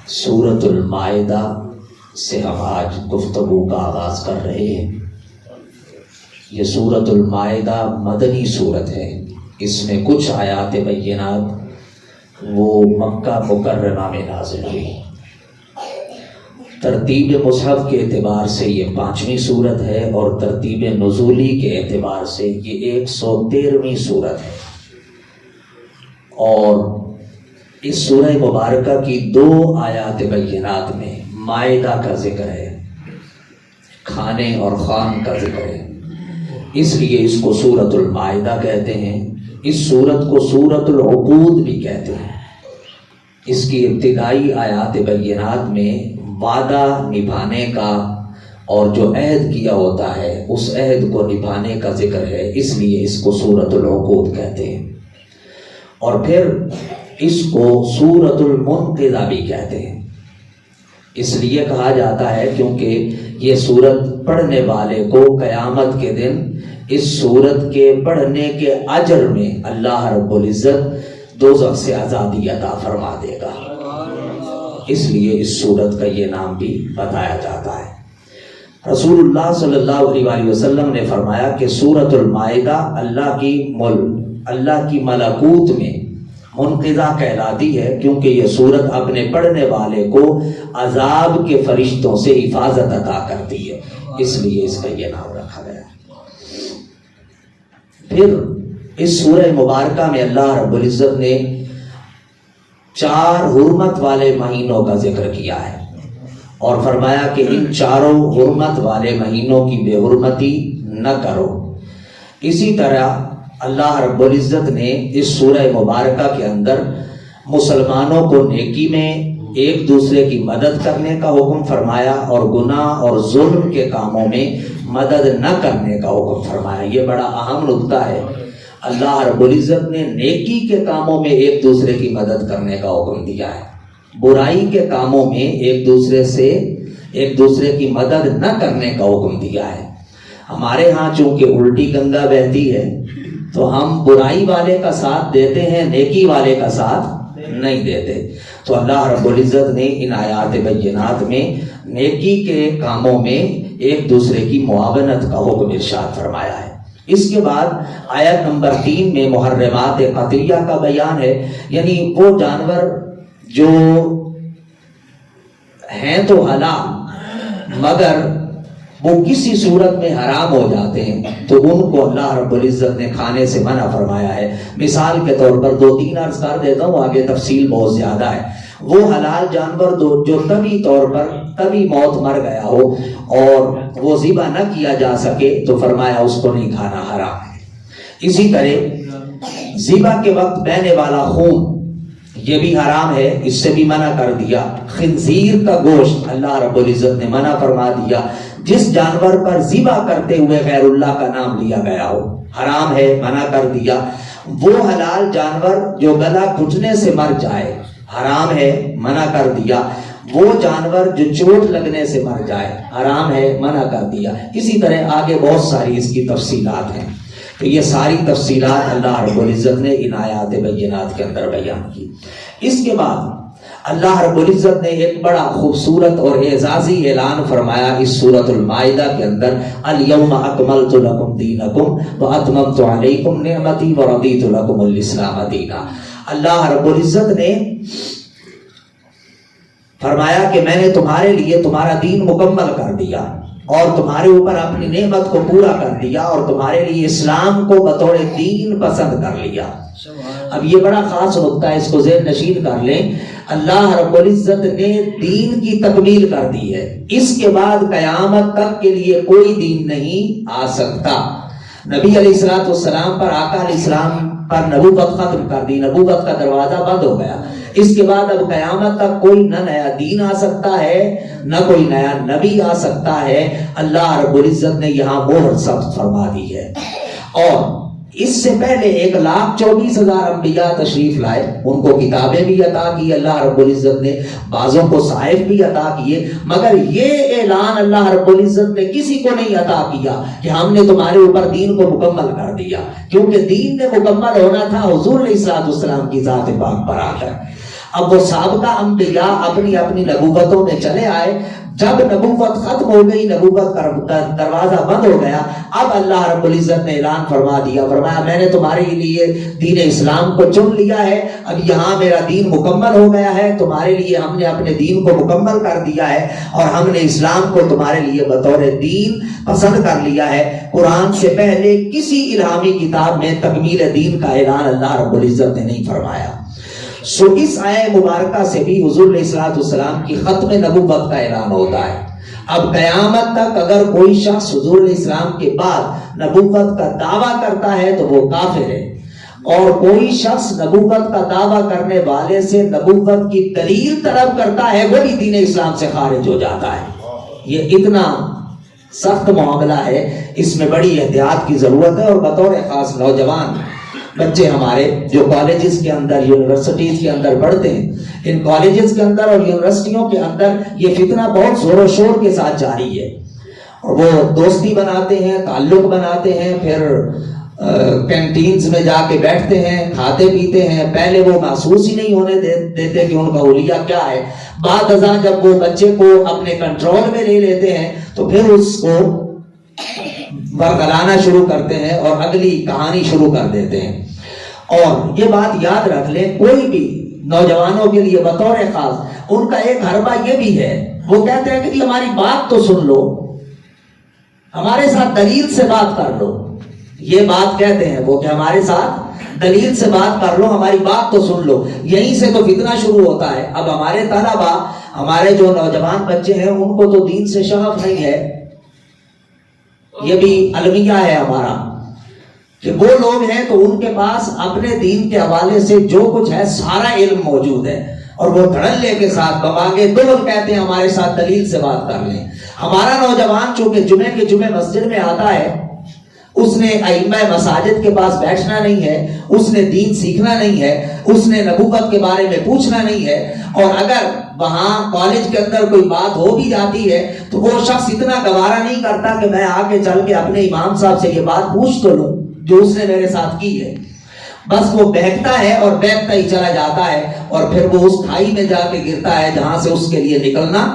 سورۃ المائدہ سے ہم آج گفتگو کا آغاز کر رہے ہیں۔ یہ سورۃ المائدہ مدنی سورت ہے۔ اس میں کچھ آیات بینات وہ مکہ مکرمہ میں نازل ہوئی۔ ترتیب مصحف کے اعتبار سے یہ 5ویں سورت ہے اور ترتیب نزولی کے اعتبار سے یہ 113ویں سورت ہے۔ اور اس سورہ مبارکہ کی 2 آیات بینات میں مائدہ کا ذکر ہے، کھانے اور خوان کا ذکر ہے، اس لیے اس کو سورۃ المائدہ کہتے ہیں۔ اس سورت کو سورۃ العقود بھی کہتے ہیں۔ اس کی ابتدائی آیات بینات میں وعدہ نبھانے کا اور جو عہد کیا ہوتا ہے اس عہد کو نبھانے کا ذکر ہے، اس لیے اس کو سورۃ العقود کہتے ہیں۔ اور پھر اس کو سورۃ المنقذہ بھی کہتے ہیں، اس لیے کہا جاتا ہے کیونکہ یہ سورت پڑھنے والے کو قیامت کے دن اس سورت کے پڑھنے کے اجر میں اللہ رب العزت دوزخ سے آزادی عطا فرما دے گا، اس لیے اس سورت کا یہ نام بھی بتایا جاتا ہے۔ رسول اللہ صلی اللہ علیہ وسلم نے فرمایا کہ سورۃ المائدہ اللہ کی ملکوت میں منقذہ کہلاتی ہے، کیونکہ یہ سورت اپنے پڑھنے والے کو عذاب کے فرشتوں سے حفاظت عطا کرتی ہے، اس لیے اس کا یہ نام رکھا گیا۔ پھر اس سورہ مبارکہ میں اللہ رب العزت نے 4 حرمت والے مہینوں کا ذکر کیا ہے اور فرمایا کہ ان 4 حرمت والے مہینوں کی بے حرمتی نہ کرو۔ اسی طرح اللہ رب العزت نے اس سورہ مبارکہ کے اندر مسلمانوں کو نیکی میں ایک دوسرے کی مدد کرنے کا حکم فرمایا اور گناہ اور ظلم کے کاموں میں مدد نہ کرنے کا حکم فرمایا۔ یہ بڑا اہم نکتہ ہے۔ اللہ رب العزت نے نیکی کے کاموں میں ایک دوسرے کی مدد کرنے کا حکم دیا ہے، برائی کے کاموں میں ایک دوسرے کی مدد نہ کرنے کا حکم دیا ہے۔ ہمارے ہاں چونکہ الٹی گنگا بہتی ہے تو ہم برائی والے کا ساتھ دیتے ہیں، نیکی والے کا ساتھ نہیں دیتے۔ تو اللہ رب العزت نے ان آیات بینات میں نیکی کے کاموں میں ایک دوسرے کی معاونت کا حکم ارشاد فرمایا ہے۔ اس کے بعد آیت نمبر 3 میں محرمات قطعیہ کا بیان ہے، یعنی وہ جانور جو ہیں تو حلال مگر وہ کسی صورت میں حرام ہو جاتے ہیں تو ان کو اللہ رب العزت نے کھانے سے منع فرمایا ہے۔ مثال کے طور پر 2-3 عرض کر دیتا ہوں، آگے تفصیل بہت زیادہ ہے۔ وہ حلال جانور جو طبی طور پر طبی موت مر گیا ہو اور وہ ذبح نہ کیا جا سکے تو فرمایا اس کو نہیں کھانا، حرام ہے۔ اسی طرح ذبح کے وقت بہنے والا خون یہ بھی حرام ہے، اس سے بھی منع کر دیا۔ خنزیر کا گوشت اللہ رب العزت نے منع فرما دیا۔ جس جانور پر ذبح کرتے ہوئے غیر اللہ کا نام لیا گیا ہو حرام ہے، منع کر دیا۔ وہ حلال جانور جو گلا گھٹنے سے مر جائے حرام ہے، منع کر دیا۔ وہ جانور جو چوٹ لگنے سے مر جائے حرام ہے، منع کر دیا۔ اسی طرح آگے بہت ساری اس کی تفصیلات ہیں، تو یہ ساری تفصیلات اللہ رب العزت نے ان آیات بینات کے اندر بیان کی۔ اس کے بعد اللہ رب العزت نے ایک بڑا خوبصورت اور اعزازی اعلان فرمایا اس سورۃ المائدہ کے اندر، الیوم اکملت لکم دینکم واتممت علیکم نعمتی ورضیت لکم الاسلام دینا۔ اللہ رب العزت نے فرمایا کہ میں نے تمہارے لیے تمہارا دین مکمل کر دیا اور تمہارے اوپر اپنی نعمت کو پورا کر دیا اور تمہارے لیے اسلام کو بطور دین پسند کر لیا۔ اب یہ بڑا خاص نکتہ ہے، اس کو ذہن نشین کر لیں۔ اللہ رب العزت نے دین کی تکمیل کر دی ہے، اس کے بعد قیامت تک کے لیے کوئی دین نہیں آ سکتا۔ نبی علیہ الصلوۃ والسلام پر، آقا علیہ السلام پر نبوت ختم کر دی، نبوت کا دروازہ بند ہو گیا۔ اس کے بعد اب قیامت تک کوئی نہ نیا دین آ سکتا ہے نہ کوئی نیا نبی آ سکتا ہے۔ اللہ رب العزت نے یہاں مہر ثبت فرما دی ہے۔ اور اس سے پہلے 1,24,000 انبیاء تشریف لائے، ان کو کتابیں بھی عطا کی اللہ رب العزت نے، بعضوں کو صحائف بھی عطا کیے، مگر یہ اعلان اللہ رب العزت نے کسی کو نہیں عطا کیا کہ ہم نے تمہارے اوپر دین کو مکمل کر دیا، کیونکہ دین نے مکمل ہونا تھا حضور علیہ الصلوۃ والسلام کی ذات پاک پر آ کر۔ اب وہ سابقہ انبیاء اپنی اپنی نبوتوں میں چلے آئے، جب نبوت ختم ہو گئی، نبوت کا دروازہ بند ہو گیا، اب اللہ رب العزت نے اعلان فرما دیا، فرمایا میں نے تمہارے لیے دین اسلام کو چن لیا ہے، اب یہاں میرا دین مکمل ہو گیا ہے، تمہارے لیے ہم نے اپنے دین کو مکمل کر دیا ہے، اور ہم نے اسلام کو تمہارے لیے بطور دین پسند کر لیا ہے۔ قرآن سے پہلے کسی الہامی کتاب میں تکمیل دین کا اعلان اللہ رب العزت نے نہیں فرمایا۔ سو اس آیہ مبارکہ سے بھی حضور علیہ الصلوۃ والسلام کی ختم نبوت کا اعلان ہوتا ہے۔ اب قیامت تک اگر کوئی شخص حضور علیہ السلام کے بعد نبوت کا دعویٰ کرتا ہے تو وہ کافر ہے، اور کوئی شخص نبوت کا دعویٰ کرنے والے سے نبوت کی دلیل طلب کرتا ہے وہ بھی دین اسلام سے خارج ہو جاتا ہے۔ یہ اتنا سخت معاملہ ہے، اس میں بڑی احتیاط کی ضرورت ہے، اور بطور خاص نوجوان بچے ہمارے جو کالجز کے اندر، یونیورسٹیز کے اندر پڑھتے ہیں، ان کالجز کے اندر اور یونیورسٹیوں کے اندر یہ فتنہ بہت زور و شور کے ساتھ جاری ہے، اور وہ دوستی بناتے ہیں، تعلق بناتے ہیں، پھر کینٹینز میں جا کے بیٹھتے ہیں، کھاتے پیتے ہیں، پہلے وہ محسوس ہی نہیں ہونے دیتے کہ ان کا حلیہ کیا ہے، بعد ازاں جب وہ بچے کو اپنے کنٹرول میں لے لیتے ہیں تو پھر اس کو برگلانا شروع کرتے ہیں اور اگلی کہانی شروع کر دیتے ہیں۔ اور یہ بات یاد رکھ لیں، کوئی بھی نوجوانوں کے لیے بطور خاص ان کا ایک حربہ یہ بھی ہے، وہ کہتے ہیں کہ جی ہماری بات تو سن لو، ہمارے ساتھ دلیل سے بات کر لو، یہ بات کہتے ہیں وہ کہ ہمارے ساتھ دلیل سے بات کر لو، ہماری بات تو سن لو، یہیں سے تو فتنہ شروع ہوتا ہے۔ اب ہمارے طلبہ، ہمارے جو نوجوان بچے ہیں، ان کو تو دین سے شغف نہیں ہے، یہ بھی المیہ ہے ہمارا کہ وہ لوگ ہیں تو ان کے پاس اپنے دین کے حوالے سے جو کچھ ہے سارا علم موجود ہے، اور وہ دھڑلے کے ساتھ بمانگے دول کہتے ہیں ہمارے ساتھ دلیل سے بات کر لیں۔ ہمارا نوجوان چونکہ جمعے کے جمعے مسجد میں آتا ہے، اس نے ائمہ مساجد کے پاس بیٹھنا نہیں ہے، اس نے دین سیکھنا نہیں ہے، اس نے نبوت کے بارے میں پوچھنا نہیں ہے، اور اگر وہاں کالج کے اندر کوئی بات ہو بھی جاتی ہے تو وہ شخص اتنا گوارا نہیں کرتا کہ میں آگے چل کے اپنے امام صاحب سے یہ بات پوچھ تو لوں جو اس نے میرے ساتھ کی ہے، بس وہ بہتا ہے اور بہتا ہی چلا جاتا ہے، اور پھر وہ اس کھائی میں جا کے گرتا ہے جہاں سے اس کے لیے نکلنا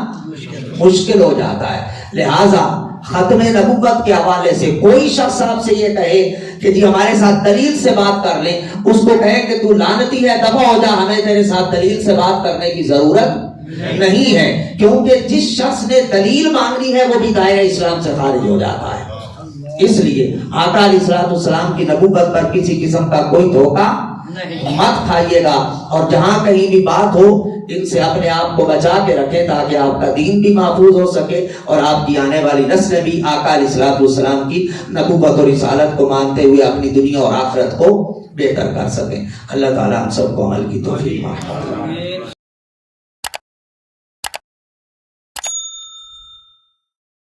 مشکل ہو جاتا ہے۔ لہٰذا ختم نبوت کے حوالے سے کوئی شخص آپ سے یہ کہے کہ جی ہمارے ساتھ دلیل سے بات کر لیں، اس کو کہے کہ تو لعنتی ہے، دفع ہو جا، ہمیں تیرے ساتھ دلیل سے بات کرنے کی ضرورت نہیں ہے، کیونکہ جس شخص نے دلیل مانگنی ہے وہ بھی دائرہ اسلام سے خارج ہو جاتا ہے۔ اس لیے آقا علیہ الصلوۃ والسلام کی نبوت پر کسی قسم کا کوئی دھوکہ مت کھائیے گا، اور جہاں کہیں بھی بات ہو ان سے اپنے آپ کو بچا کے رکھیں تاکہ آپ کا دین بھی محفوظ ہو سکے اور آپ کی آنے والی نسل بھی آقا علیہ الصلوۃ والسلام کی نبوت اور رسالت کو مانتے ہوئے اپنی دنیا اور آخرت کو بہتر کر سکیں۔ اللہ تعالی ہم سب کو عمل کی توفیق عطا فرمائے۔